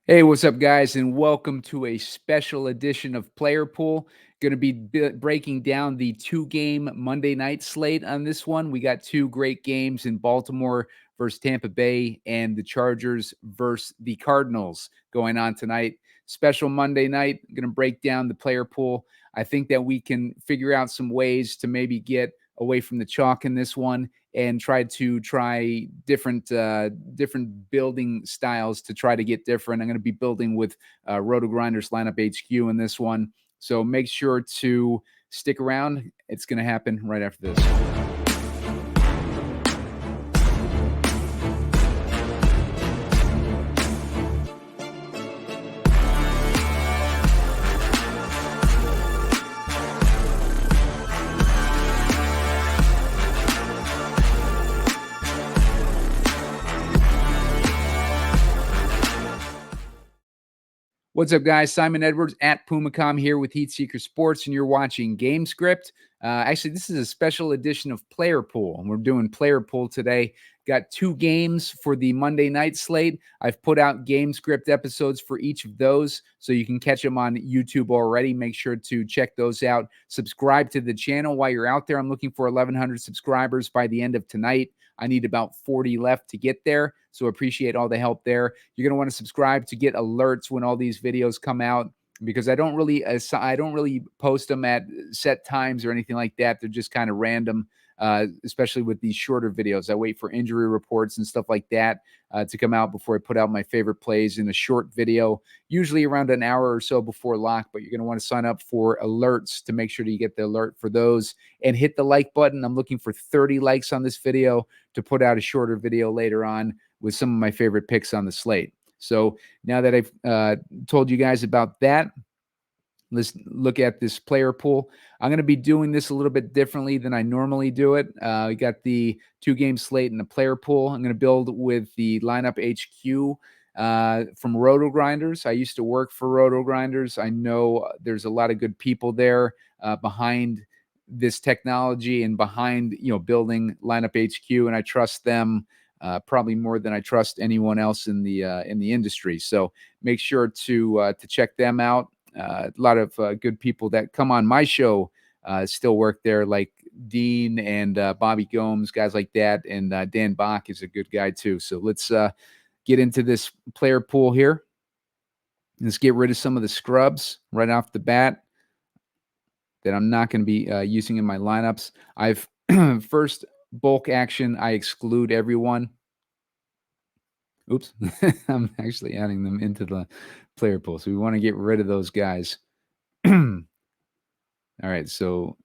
Hey, what's up, guys, and welcome to a special edition of Player Pool. Going to be breaking down the two-game Monday night slate on this one. We got two great games in Baltimore versus Tampa Bay and the Chargers versus the Cardinals going on tonight. Special Monday night. I'm going to break down the player pool. I think that we can figure out some ways to maybe get away from the chalk in this one and try different building styles to try to get different. I'm going to be building with Roto Grinders Lineup HQ in this one. So make sure to stick around. It's going to happen right after this. What's up, guys? Simon Edwards at PumaCom here with Heat Seeker Sports, and you're watching Game Script. Actually, this is a special edition of Player Pool, and we're doing Player Pool today. Got two games for the Monday night slate. I've put out Game Script episodes for each of those, so you can catch them on YouTube already. Make sure to check those out. Subscribe to the channel while you're out there. I'm looking for 1,100 subscribers by the end of tonight. I need about 40 left to get there, so appreciate all the help there. You're going to want to subscribe to get alerts when all these videos come out, because I don't really post them at set times or anything like that. They're just kind of random, especially with these shorter videos. I wait for injury reports and stuff like that to come out before I put out my favorite plays in a short video, usually around an hour or so before lock. But you're going to want to sign up for alerts to make sure that you get the alert for those, and hit the like button. I'm looking for 30 likes on this video to put out a shorter video later on with some of my favorite picks on the slate. So now that I've told you guys about that, let's look at this player pool. I'm going to be doing this a little bit differently than I normally do it. We got the two-game slate and the player pool. I'm going to build with the lineup HQ from Roto Grinders. I used to work for Roto Grinders. I know there's a lot of good people there behind this technology and behind building lineup HQ, and I trust them probably more than I trust anyone else in the industry. So make sure to check them out. A lot of good people that come on my show still work there, like Dean and Bobby Gomes, guys like that. And Dan Bach is a good guy too. So let's get into this player pool here. Let's get rid of some of the scrubs right off the bat that I'm not going to be using in my lineups. I've first bulk action, I exclude everyone. Oops, I'm actually adding them into the player pool. So we want to get rid of those guys. All right, so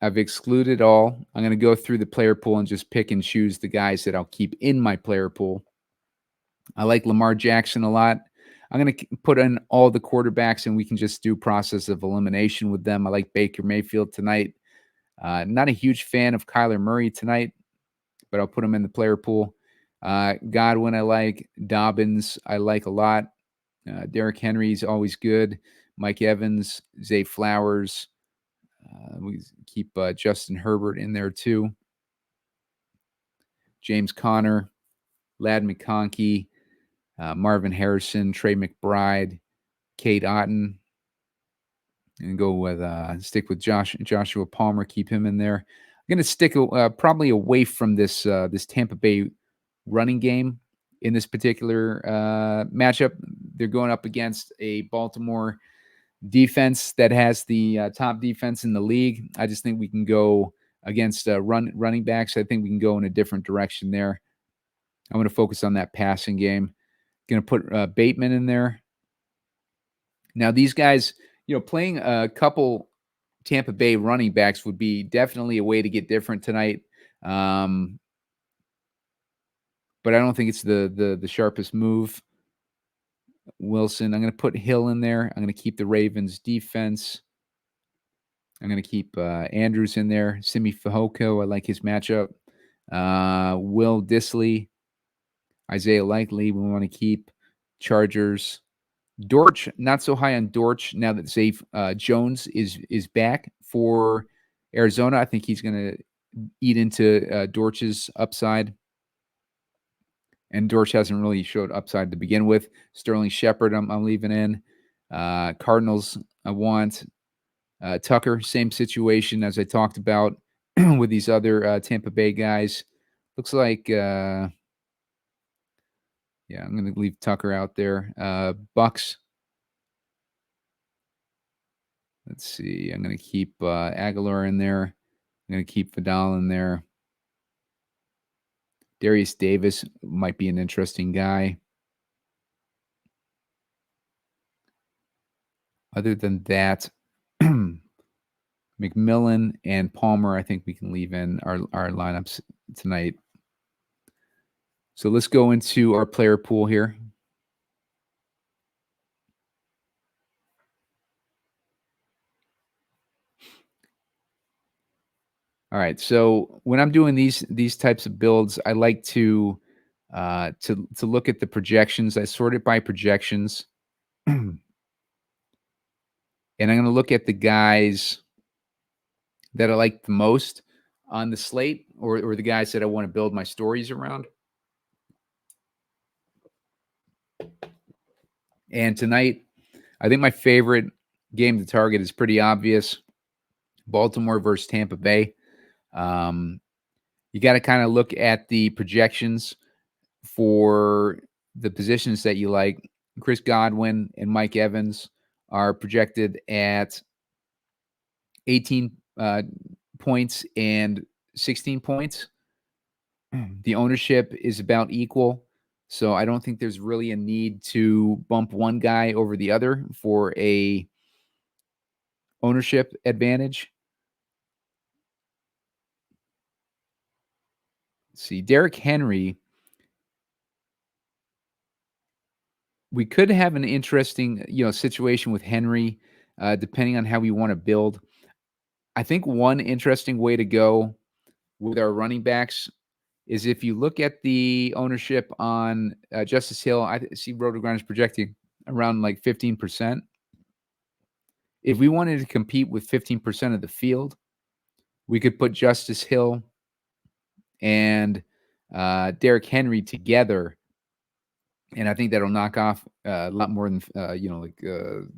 I've excluded all. I'm going to go through the player pool and just pick and choose the guys that I'll keep in my player pool. I like Lamar Jackson a lot. I'm going to put in all the quarterbacks, and we can just do process of elimination with them. I like Baker Mayfield tonight. Not a huge fan of Kyler Murray tonight, but I'll put him in the player pool. Godwin I like. Dobbins I like a lot. Derrick Henry's always good. Mike Evans, Zay Flowers. We keep Justin Herbert in there too. James Conner, Ladd McConkey, Marvin Harrison, Trey McBride, Kate Otten. And go with stick with Joshua Palmer. Keep him in there. I'm going to stick probably away from this Tampa Bay running game in this particular matchup. They're going up against a Baltimore defense that has the top defense in the league. I just think we can go against running backs. I think we can go in a different direction there. I'm going to focus on that passing game. Going to put Bateman in there. Now, these guys, playing a couple Tampa Bay running backs would be definitely a way to get different tonight. But I don't think it's the sharpest move. Wilson, I'm going to put Hill in there. I'm going to keep the Ravens defense. I'm going to keep Andrews in there. Simi Fehoko, I like his matchup. Will Dissly, Isaiah Likely, we want to keep. Chargers. Dortch, not so high on Dortch now that Zay Jones is back for Arizona. I think he's going to eat into Dortch's upside. And Dorsch hasn't really showed upside to begin with. Sterling Shepard, I'm leaving in. Cardinals, I want. Tucker, same situation as I talked about with these other Tampa Bay guys. Looks like, yeah, I'm going to leave Tucker out there. Bucks. Let's see. I'm going to keep Aguilar in there. I'm going to keep Vidal in there. Darius Davis might be an interesting guy. Other than that, McMillan and Palmer, I think we can leave in our lineups tonight. So let's go into our player pool here. All right. So when I'm doing these types of builds, I like to look at the projections. I sort it by projections, and I'm going to look at the guys that I like the most on the slate, or the guys that I want to build my stories around. And tonight, I think my favorite game to target is pretty obvious: Baltimore versus Tampa Bay. You got to kind of look at the projections for the positions that you like. Chris Godwin and Mike Evans are projected at 18 points and 16 points. The ownership is about equal, so I don't think there's really a need to bump one guy over the other for a ownership advantage. Let's see, Derrick Henry, we could have an interesting, situation with Henry, depending on how we want to build. I think one interesting way to go with our running backs is if you look at the ownership on Justice Hill. I see RotoGrinders projecting around like 15%. If we wanted to compete with 15% of the field, we could put Justice Hill and Derrick Henry together, and I think that'll knock off a lot more than 15%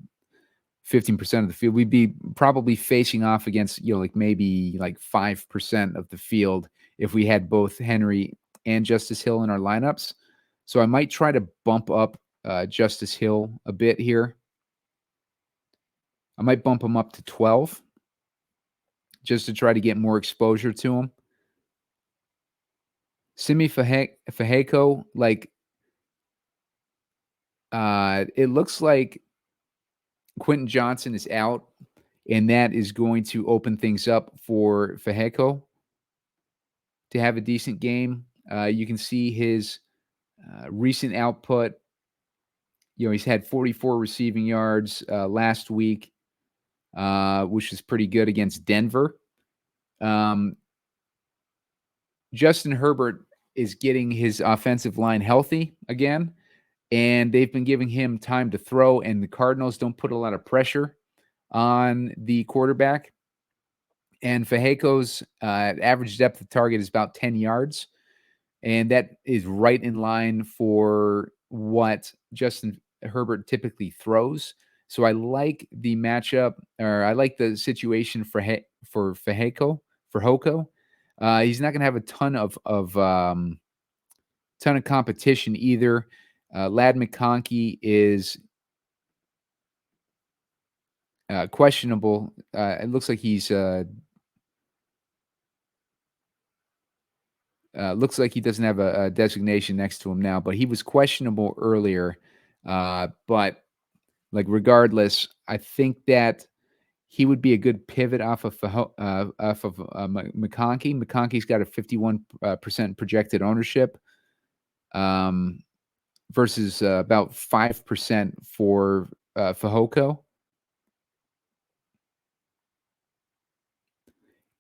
of the field. We'd be probably facing off against maybe 5% of the field if we had both Henry and Justice Hill in our lineups. So I might try to bump up Justice Hill a bit here. I might bump him up to 12 just to try to get more exposure to him. Simi Fehako, it looks like Quentin Johnson is out, and that is going to open things up for Fehako to have a decent game. You can see his recent output. He's had 44 receiving yards last week, which is pretty good against Denver. Justin Herbert is getting his offensive line healthy again, and they've been giving him time to throw, and the Cardinals don't put a lot of pressure on the quarterback. And Faheko's average depth of target is about 10 yards, and that is right in line for what Justin Herbert typically throws. So I like the matchup, or I like the situation for Fehako. He's not going to have a ton of competition either. Ladd McConkey is questionable. It looks like he doesn't have a designation next to him now, but he was questionable earlier. But regardless, I think that he would be a good pivot off of McConkey. McConkey's got a 51% projected ownership, versus about 5% for Fehoko.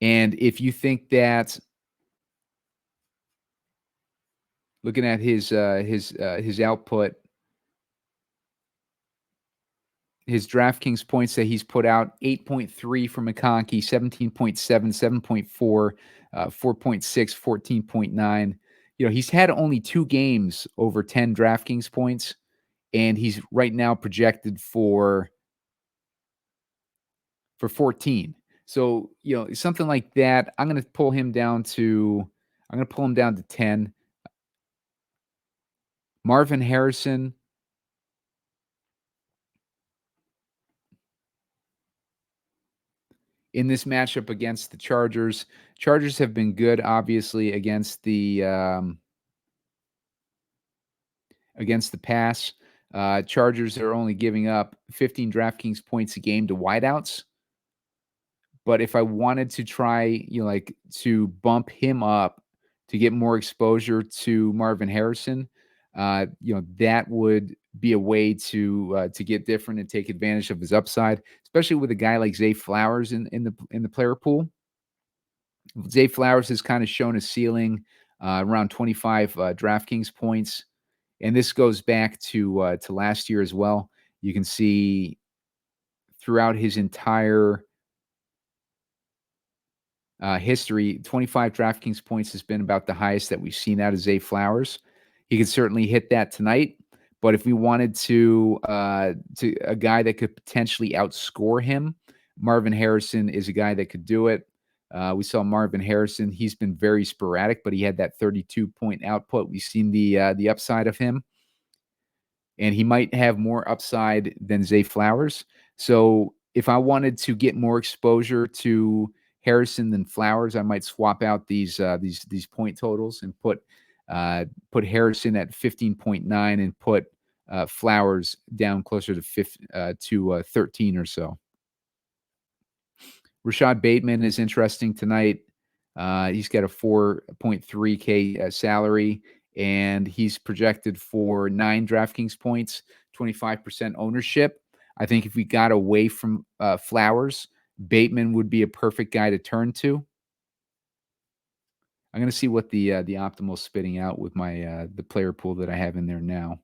And if you think that, looking at his output, his DraftKings points that he's put out: 8.3 for McConkey, 17.7, 7.4, 4.6, 14.9. he's had only 2 games over 10 DraftKings points, and he's right now projected for 14. So, something like that, I'm gonna pull him down to 10. Marvin Harrison in this matchup against the Chargers. Chargers have been good, obviously, against the pass. Chargers are only giving up 15 DraftKings points a game to wideouts. But if I wanted to try, to bump him up to get more exposure to Marvin Harrison, that would be a way to get different and take advantage of his upside, especially with a guy like Zay Flowers in the player pool. Zay Flowers has kind of shown a ceiling around 25 DraftKings points, and this goes back to last year as well. You can see throughout his entire history, 25 DraftKings points has been about the highest that we've seen out of Zay Flowers. He could certainly hit that tonight, but if we wanted to a guy that could potentially outscore him, Marvin Harrison is a guy that could do it. We saw Marvin Harrison; he's been very sporadic, but he had that 32-point output. We've seen the upside of him, and he might have more upside than Zay Flowers. So if I wanted to get more exposure to Harrison than Flowers, I might swap out these point totals and put Harrison at 15.9 and put Flowers down closer to 13 or so. Rashad Bateman is interesting tonight. He's got a 4.3K salary, and he's projected for 9 DraftKings points, 25% ownership. I think if we got away from Flowers, Bateman would be a perfect guy to turn to. I'm going to see what the optimal spitting out with my the player pool that I have in there now.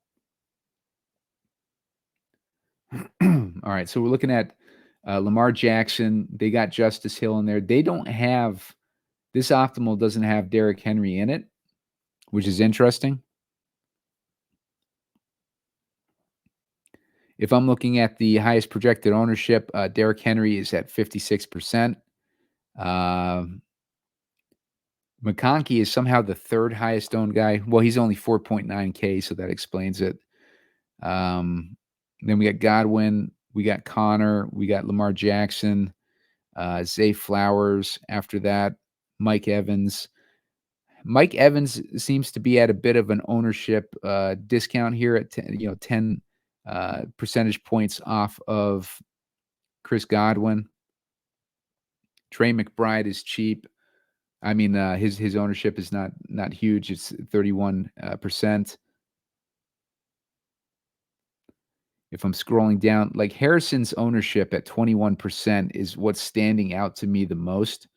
All right, so we're looking at Lamar Jackson. They got Justice Hill in there. They don't have this optimal doesn't have Derrick Henry in it, which is interesting. If I'm looking at the highest projected ownership, Derrick Henry is at 56%. McConkey is somehow the third highest owned guy. Well, he's only 4.9K, so that explains it. Then we got Godwin, we got Connor, we got Lamar Jackson, Zay Flowers. After that, Mike Evans. Mike Evans seems to be at a bit of an ownership discount here at 10 percentage points off of Chris Godwin. Trey McBride is cheap. I mean, his ownership is not huge. It's 31%. If I'm scrolling down, like Harrison's ownership at 21% is what's standing out to me the most.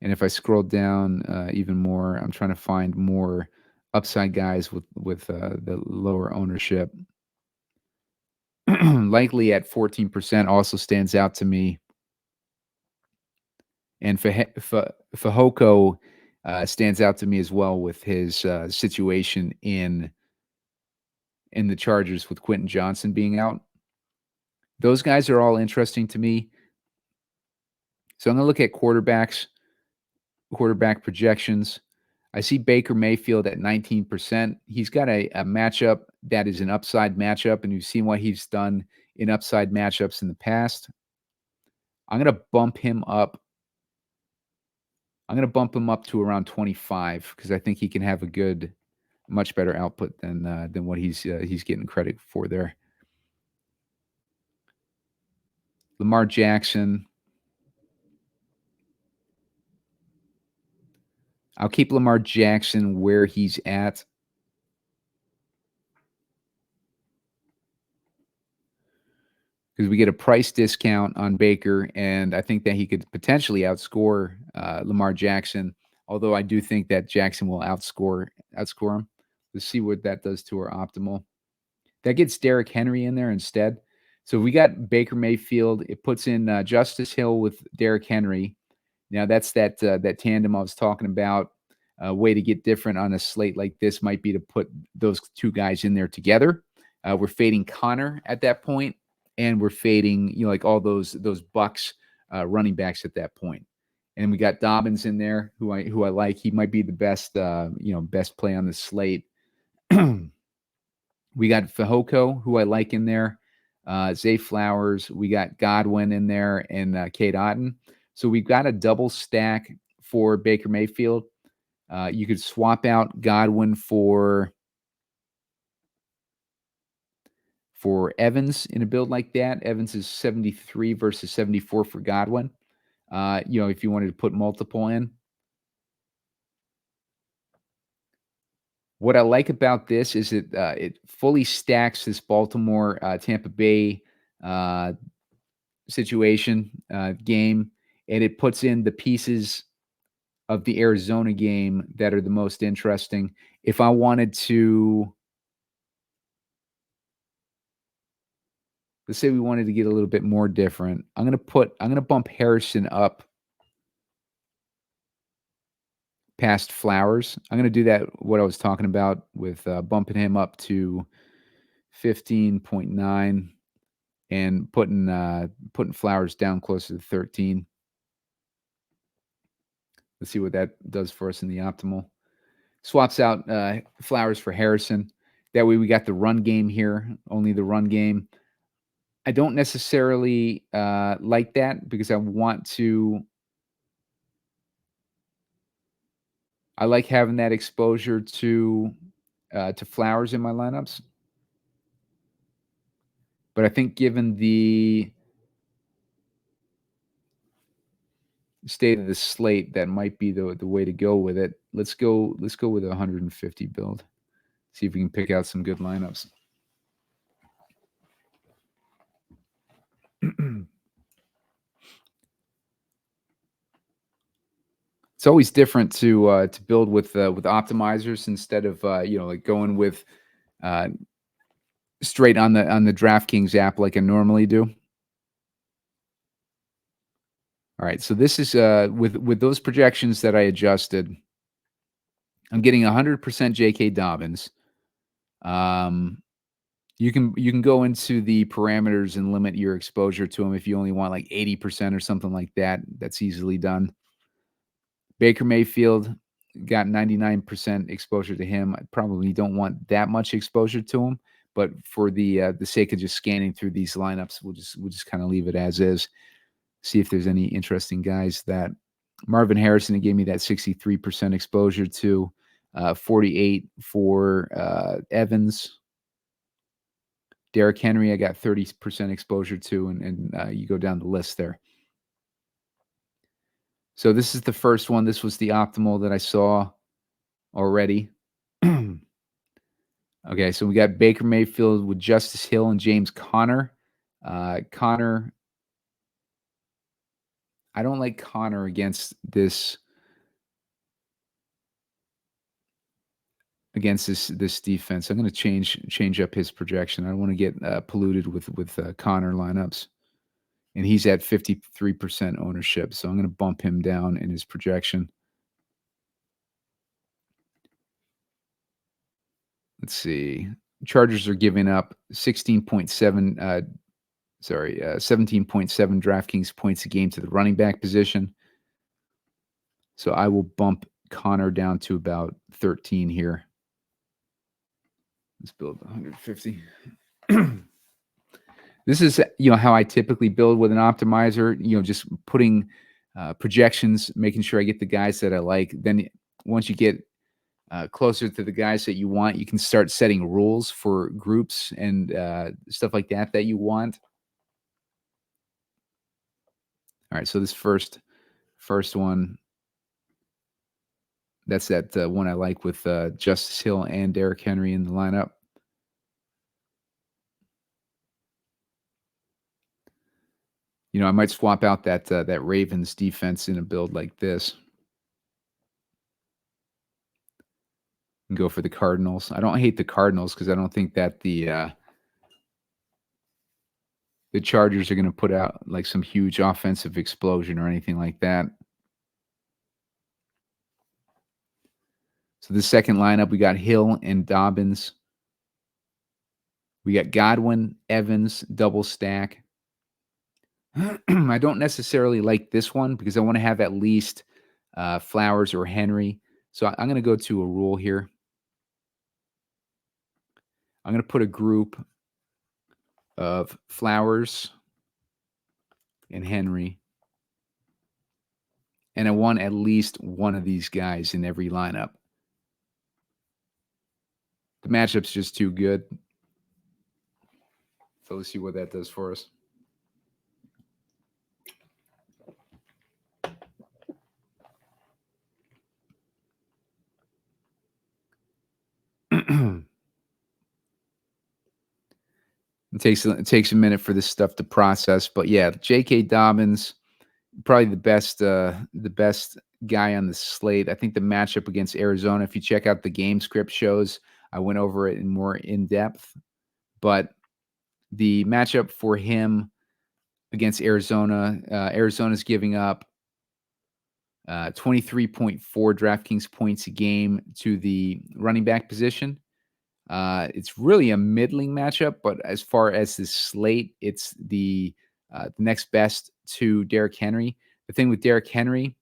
And if I scroll down even more, I'm trying to find more upside guys with the lower ownership. Likely at 14% also stands out to me. And Fehoko stands out to me as well with his situation in the Chargers with Quentin Johnson being out. Those guys are all interesting to me. So I'm going to look at quarterback projections. I see Baker Mayfield at 19%. He's got a matchup that is an upside matchup, and you've seen what he's done in upside matchups in the past. I'm going to bump him up. I'm going to bump him up to around 25 because I think he can have a much better output than what he's getting credit for there. Lamar Jackson. I'll keep Lamar Jackson where he's at. Because we get a price discount on Baker, and I think that he could potentially outscore Lamar Jackson, although I do think that Jackson will outscore him. Let's see what that does to our optimal. That gets Derrick Henry in there instead. So we got Baker Mayfield. It puts in Justice Hill with Derrick Henry. Now that's that tandem I was talking about. A way to get different on a slate like this might be to put those two guys in there together. We're fading Connor at that point, and we're fading like all those Bucks running backs at that point. And we got Dobbins in there, who I like. He might be the best best play on the slate. We got Fehoko, who I like in there. Zay Flowers. We got Godwin in there and Kate Otten. So we've got a double stack for Baker Mayfield. You could swap out Godwin for Evans in a build like that. Evans is 73 versus 74 for Godwin. If you wanted to put multiple in. What I like about this is it fully stacks this Baltimore Tampa Bay situation game, and it puts in the pieces of the Arizona game that are the most interesting. If I wanted to, let's say we wanted to get a little bit more different, I'm going to bump Harrison up past Flowers. I'm going to do that, what I was talking about with bumping him up to 15.9 and putting Flowers down closer to 13. Let's see what that does for us in the optimal. Swaps out Flowers for Harrison. That way we got the run game here, only the run game. I don't necessarily like that because I like having that exposure to Flowers in my lineups. But I think given the state of the slate, that might be the way to go with it. Let's go with a 150 build. See if we can pick out some good lineups. It's always different to build with optimizers instead of like going with straight on the DraftKings app like I normally do. All right, so this is with those projections that I adjusted. I'm getting 100% J.K. Dobbins. You can go into the parameters and limit your exposure to him if you only want like 80% or something like that. That's easily done. Baker Mayfield got 99% exposure to him. I probably don't want that much exposure to him, but for the sake of just scanning through these lineups, we'll just kind of leave it as is. See if there's any interesting guys. That Marvin Harrison gave me that 63% exposure to, 48 for Evans. Derrick Henry, I got 30% exposure to, and you go down the list there. So this is the first one. This was the optimal that I saw already. Okay, so we got Baker Mayfield with Justice Hill and James Conner. Conner, I don't like Conner against this defense. I'm going to change up his projection. I don't want to get polluted with Conner lineups. And he's at 53% ownership, so I'm going to bump him down in his projection. Let's see. Chargers are giving up 17.7 DraftKings points a game to the running back position. So I will bump Conner down to about 13 here. Let's build 150. This is how I typically build with an optimizer, just putting projections, making sure I get the guys that I like. Then once you get closer to the guys that you want, you can start setting rules for groups and stuff like that you want. All right, so this first one, that's that one I like with Justice Hill and Derrick Henry in the lineup. I might swap out that Ravens defense in a build like this and go for the Cardinals. I don't hate the Cardinals because I don't think that the the Chargers are going to put out like some huge offensive explosion or anything like that. So the second lineup, we got Hill and Dobbins. We got Godwin, Evans, double stack. I don't necessarily like this one because I want to have at least Flowers or Henry. So I'm going to go to a rule here. I'm going to put a group of Flowers and Henry. And I want at least one of these guys in every lineup. The matchup's just too good. So let's see what that does for us. It takes a minute for this stuff to process, but yeah, J.K. Dobbins, probably the best guy on the slate. I think the matchup against Arizona, if you check out the game script shows, I went over it in more in depth, but the matchup for him against Arizona, Arizona's giving up 23.4 DraftKings points a game to the running back position. It's really a middling matchup, but as far as the slate, it's the next best to Derrick Henry. The thing with Derrick Henry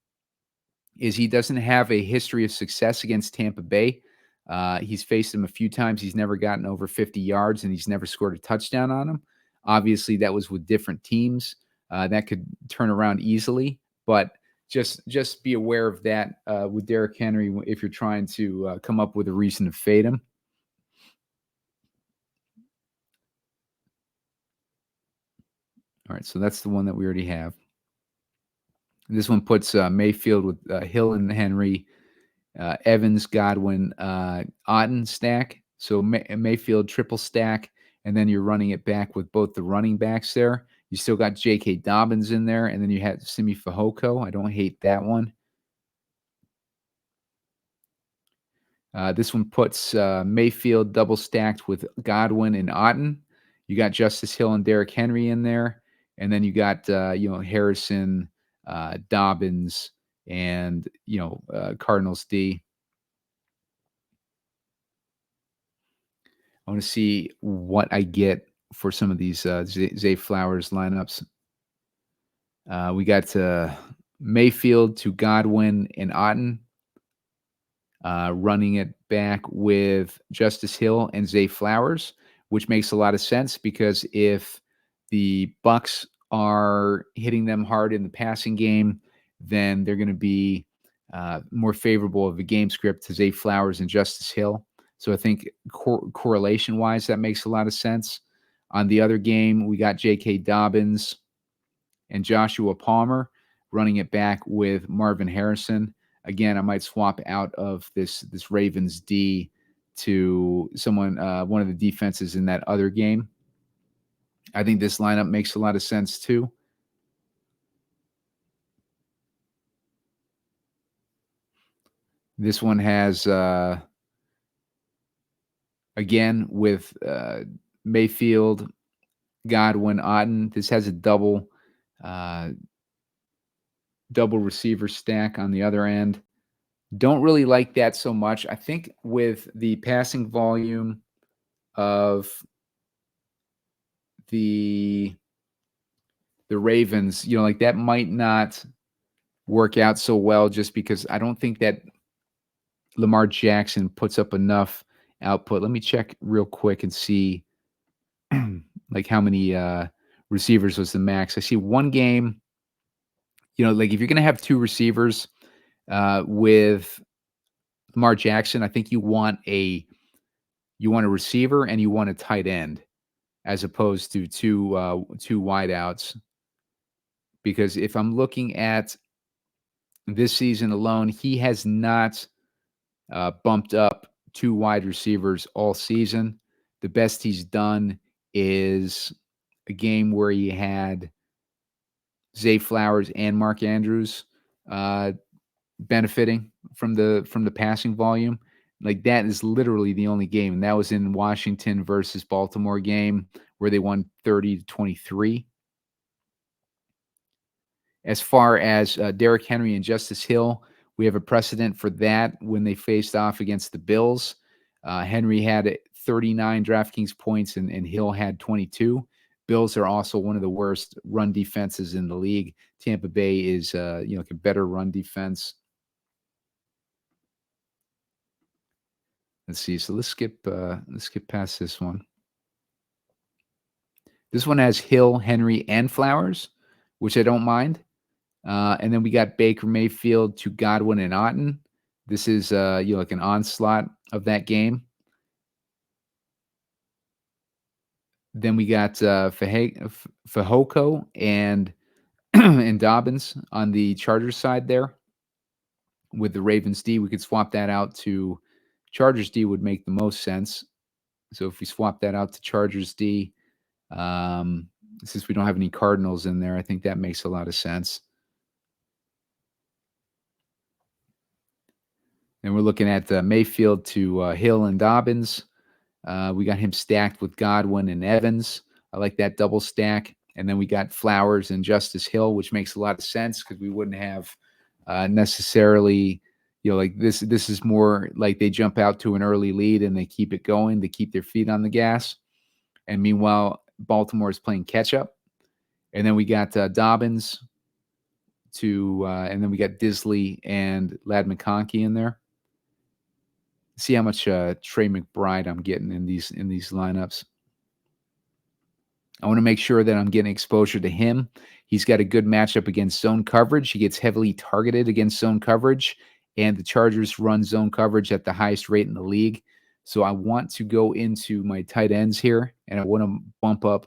is he doesn't have a history of success against Tampa Bay. He's faced him a few times. He's never gotten over 50 yards, and he's never scored a touchdown on him. Obviously, that was with different teams. That could turn around easily, but just be aware of that with Derrick Henry if you're trying to come up with a reason to fade him. All right, so that's the one that we already have. This one puts Mayfield with Hill and Henry, Evans, Godwin, Otten stack. So Mayfield triple stack, and then you're running it back with both the running backs there. You still got J.K. Dobbins in there, and then you had Simi Fehoko. I don't hate that one. This one puts Mayfield double stacked with Godwin and Otten. You got Justice Hill and Derrick Henry in there, and then you got Harrison, Dobbins, and Cardinals D. I want to see what I get for some of these Zay Flowers lineups. We got Mayfield to Godwin and Otten, running it back with Justice Hill and Zay Flowers, which makes a lot of sense because if the Bucs are hitting them hard in the passing game, then they're going to be more favorable of a game script to Zay Flowers and Justice Hill. So I think correlation-wise, that makes a lot of sense. On the other game, we got J.K. Dobbins and Joshua Palmer running it back with Marvin Harrison. Again, I might swap out of this Ravens D to someone, one of the defenses in that other game. I think this lineup makes a lot of sense too. This one has, again, with Mayfield, Godwin, Otten. This has a double receiver stack on the other end. Don't really like that so much. I think with the passing volume of the Ravens, like that might not work out so well just because I don't think that Lamar Jackson puts up enough output. Let me check real quick and see like how many receivers was the max. I see one game, like if you're going to have two receivers with Lamar Jackson, I think you want a receiver and you want a tight end as opposed to two wideouts. Because if I'm looking at this season alone, he has not bumped up two wide receivers all season. The best he's done is a game where he had Zay Flowers and Mark Andrews benefiting from the passing volume. Like, that is literally the only game, and that was in Washington versus Baltimore game where they won 30-23. As far as, Derrick Henry and Justice Hill, we have a precedent for that when they faced off against the Bills. Henry had 39 DraftKings points and Hill had 22. Bills are also one of the worst run defenses in the league. Tampa Bay is, like a better run defense. Let's see. So let's skip past this one. This one has Hill, Henry, and Flowers, which I don't mind. And then we got Baker Mayfield to Godwin and Otten. This is like an onslaught of that game. Then we got Fehoko and and Dobbins on the Chargers side there. With the Ravens D, we could swap that out to Chargers D would make the most sense. So if we swap that out to Chargers D, since we don't have any Cardinals in there, I think that makes a lot of sense. And we're looking at Mayfield to Hill and Dobbins. We got him stacked with Godwin and Evans. I like that double stack. And then we got Flowers and Justice Hill, which makes a lot of sense because we wouldn't have necessarily, like this is more like they jump out to an early lead and they keep it going. They keep their feet on the gas. And meanwhile, Baltimore is playing catch up. And then we got Dobbins and then we got Disley and Ladd McConkey in there. See how much Trey McBride I'm getting in these lineups. I want to make sure that I'm getting exposure to him. He's got a good matchup against zone coverage. He gets heavily targeted against zone coverage, and the Chargers run zone coverage at the highest rate in the league. So I want to go into my tight ends here, and I want to bump up.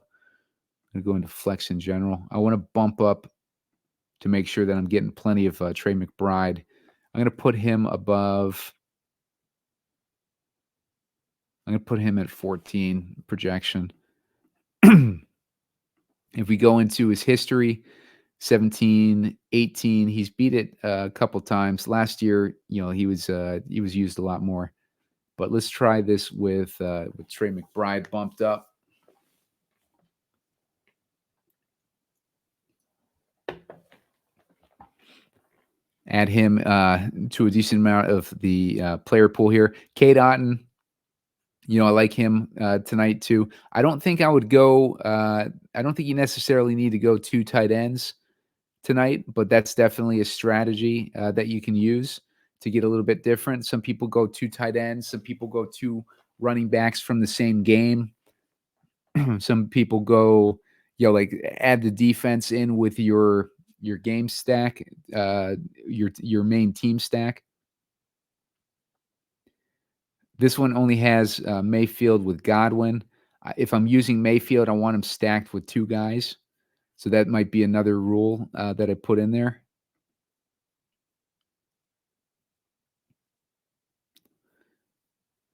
I'm going to go into flex in general. I want to bump up to make sure that I'm getting plenty of Trey McBride. I'm going to put him above. I'm going to put him at 14 projection. If we go into his history, 17, 18, he's beat it a couple times. Last year, he was used a lot more. But let's try this with Trey McBride bumped up. Add him to a decent amount of the player pool here. Cade Otton, I like him tonight too. I don't think I would go. I don't think you necessarily need to go 2 tight ends tonight, but that's definitely a strategy that you can use to get a little bit different. Some people go 2 tight ends. Some people go 2 running backs from the same game. Some people go, like add the defense in with your game stack, your main team stack. This one only has Mayfield with Godwin. If I'm using Mayfield, I want him stacked with 2 guys. So that might be another rule that I put in there.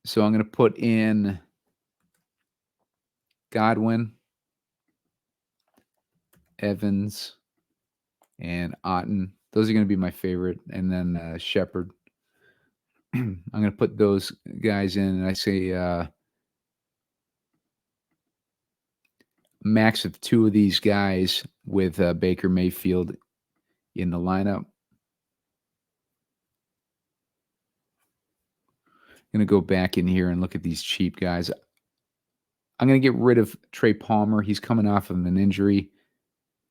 So I'm going to put in Godwin, Evans, and Otten. Those are going to be my favorite. And then Shepard. I'm going to put those guys in, and I say max of 2 of these guys with Baker Mayfield in the lineup. I'm going to go back in here and look at these cheap guys. I'm going to get rid of Trey Palmer. He's coming off of an injury.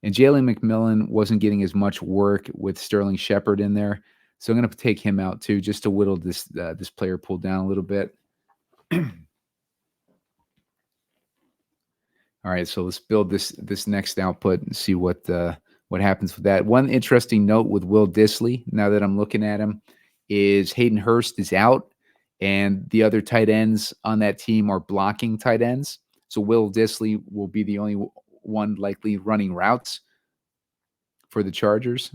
And Jalen McMillan wasn't getting as much work with Sterling Shepard in there. So I'm going to take him out too, just to whittle this player pool down a little bit. All right, so let's build this next output and see what happens with that. One interesting note with Will Disley, now that I'm looking at him, is Hayden Hurst is out, and the other tight ends on that team are blocking tight ends. So Will Disley will be the only one likely running routes for the Chargers.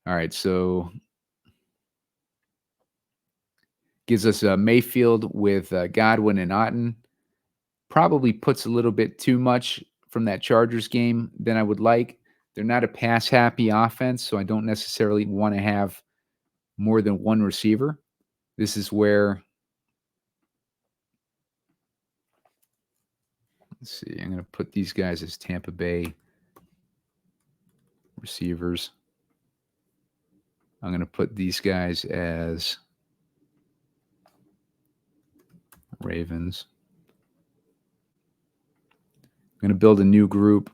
All right, so gives us Mayfield with Godwin and Otten. Probably puts a little bit too much from that Chargers game than I would like. They're not a pass-happy offense, so I don't necessarily want to have more than 1 receiver. This is where, let's see, I'm going to put these guys as Tampa Bay receivers. I'm going to put these guys as Ravens. I'm going to build a new group.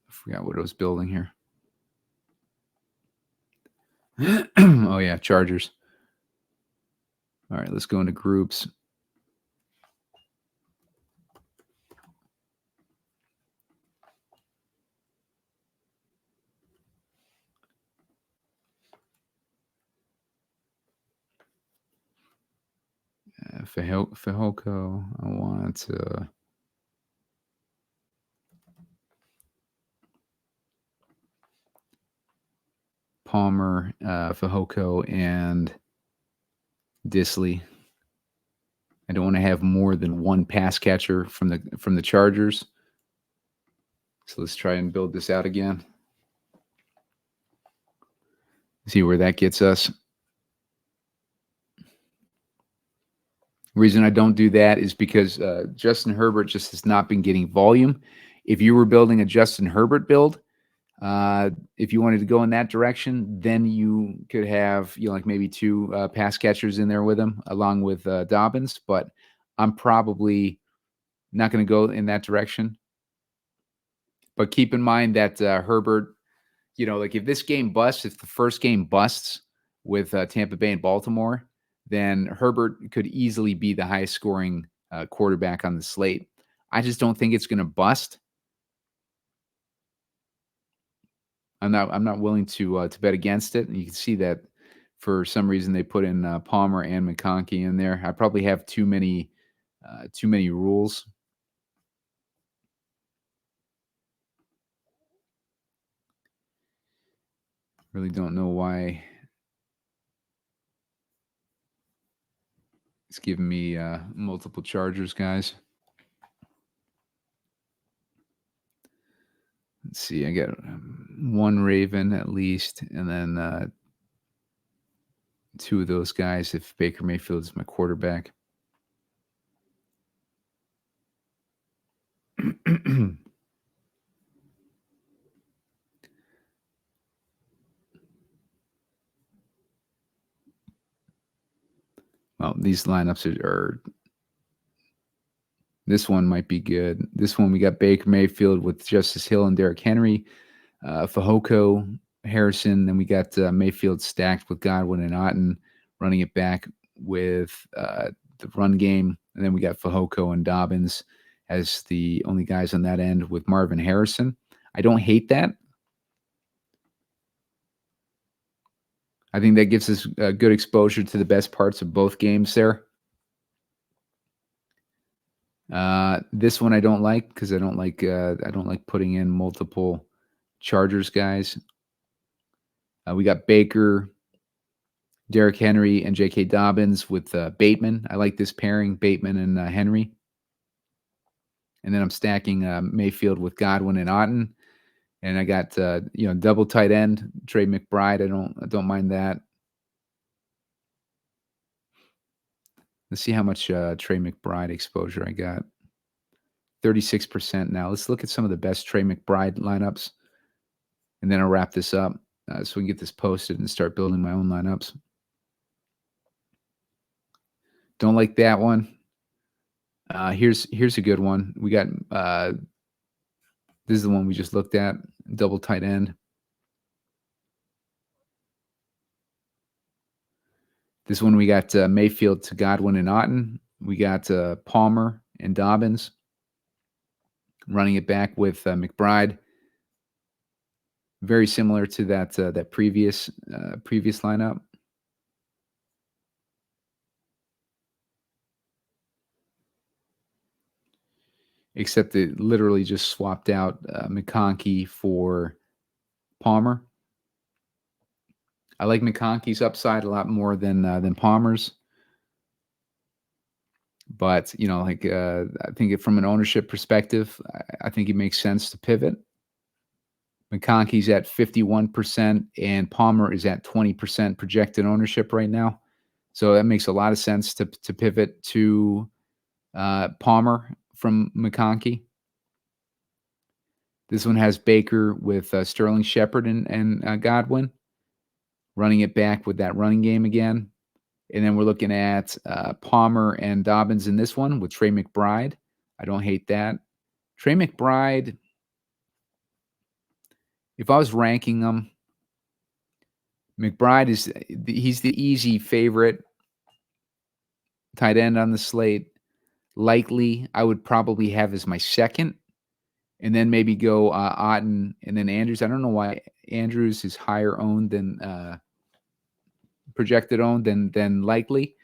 I forgot what I was building here. Oh, yeah, Chargers. All right, let's go into groups. Fehoko, I want Palmer, Fehoko, and Disley. I don't want to have more than one pass catcher from the Chargers. So let's try and build this out again. See where that gets us. Reason I don't do that is because Justin Herbert just has not been getting volume. If you were building a Justin Herbert build, if you wanted to go in that direction, then you could have like maybe two pass catchers in there with him, along with Dobbins. But I'm probably not going to go in that direction. But keep in mind that Herbert, like if this game busts, if the first game busts with Tampa Bay and Baltimore, then Herbert could easily be the highest scoring quarterback on the slate. I just don't think it's going to bust. I'm not willing to bet against it. And you can see that for some reason they put in Palmer and McConkey in there. I probably have too many rules. Really don't know why it's giving me multiple Chargers guys. Let's see. I got one Raven at least, and then two of those guys if Baker Mayfield is my quarterback. Well, these lineups are this one might be good. This one we got Baker Mayfield with Justice Hill and Derrick Henry, Fehoko, Harrison. Then we got Mayfield stacked with Godwin and Otten, running it back with the run game. And then we got Fehoko and Dobbins as the only guys on that end with Marvin Harrison. I don't hate that. I think that gives us good exposure to the best parts of both games there. This one I don't like because I don't like putting in multiple Chargers guys. We got Baker, Derrick Henry, and J.K. Dobbins with Bateman. I like this pairing, Bateman and Henry. And then I'm stacking Mayfield with Godwin and Otten. And I got double tight end, Trey McBride. I don't mind that. Let's see how much Trey McBride exposure I got. 36% now. Let's look at some of the best Trey McBride lineups. And then I'll wrap this up so we can get this posted and start building my own lineups. Don't like that one. Here's a good one. We got this is the one we just looked at, double tight end. This one we got Mayfield to Godwin and Otten. We got Palmer and Dobbins running it back with McBride. Very similar to that previous lineup. Except it literally just swapped out McConkey for Palmer. I like McConkey's upside a lot more than Palmer's. But, I think from an ownership perspective, I think it makes sense to pivot. McConkey's at 51%, and Palmer is at 20% projected ownership right now. So that makes a lot of sense to pivot to Palmer from McConkey. This one has Baker with Sterling Shepard and Godwin, running it back with that running game again. And then we're looking at Palmer and Dobbins in this one with Trey McBride. I don't hate that. Trey McBride, if I was ranking them, McBride he's the easy favorite tight end on the slate. Likely, I would probably have as my second, and then maybe go Otten and then Andrews. I don't know why Andrews is higher owned than projected owned than likely,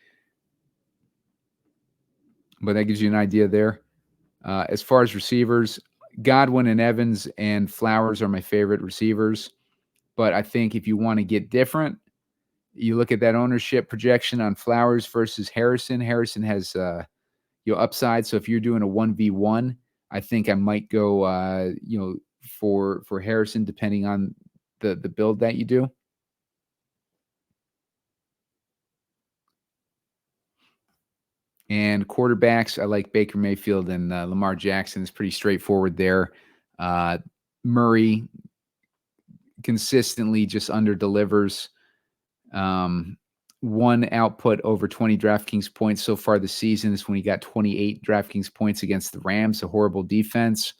but that gives you an idea there. As far as receivers, Godwin and Evans and Flowers are my favorite receivers, but I think if you want to get different, you look at that ownership projection on Flowers versus Harrison. Harrison has upside. So if you're doing a 1v1, I think I might go for Harrison, depending on the build that you do. And quarterbacks, I like Baker Mayfield and Lamar Jackson. Is pretty straightforward there. Murray consistently just under delivers. One output over 20 DraftKings points so far this season is when he got 28 DraftKings points against the Rams, a horrible defense.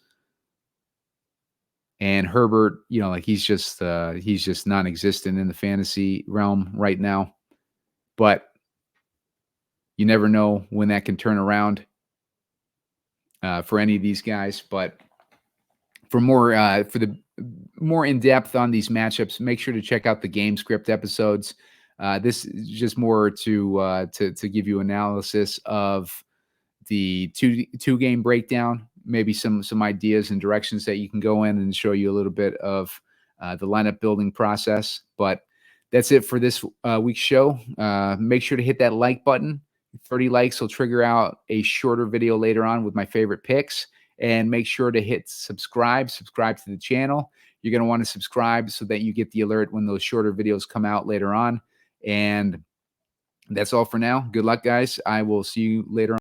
And Herbert, he's just non-existent in the fantasy realm right now. But you never know when that can turn around for any of these guys. But for the more in depth on these matchups, make sure to check out the game script episodes. This is just more to give you analysis of the two game breakdown, maybe some ideas and directions that you can go in, and show you a little bit of the lineup building process. But that's it for this week's show. Make sure to hit that like button. 30 likes will trigger out a shorter video later on with my favorite picks. And make sure to hit subscribe to the channel. You're going to want to subscribe so that you get the alert when those shorter videos come out later on. And that's all for now. Good luck, guys. I will see you later on.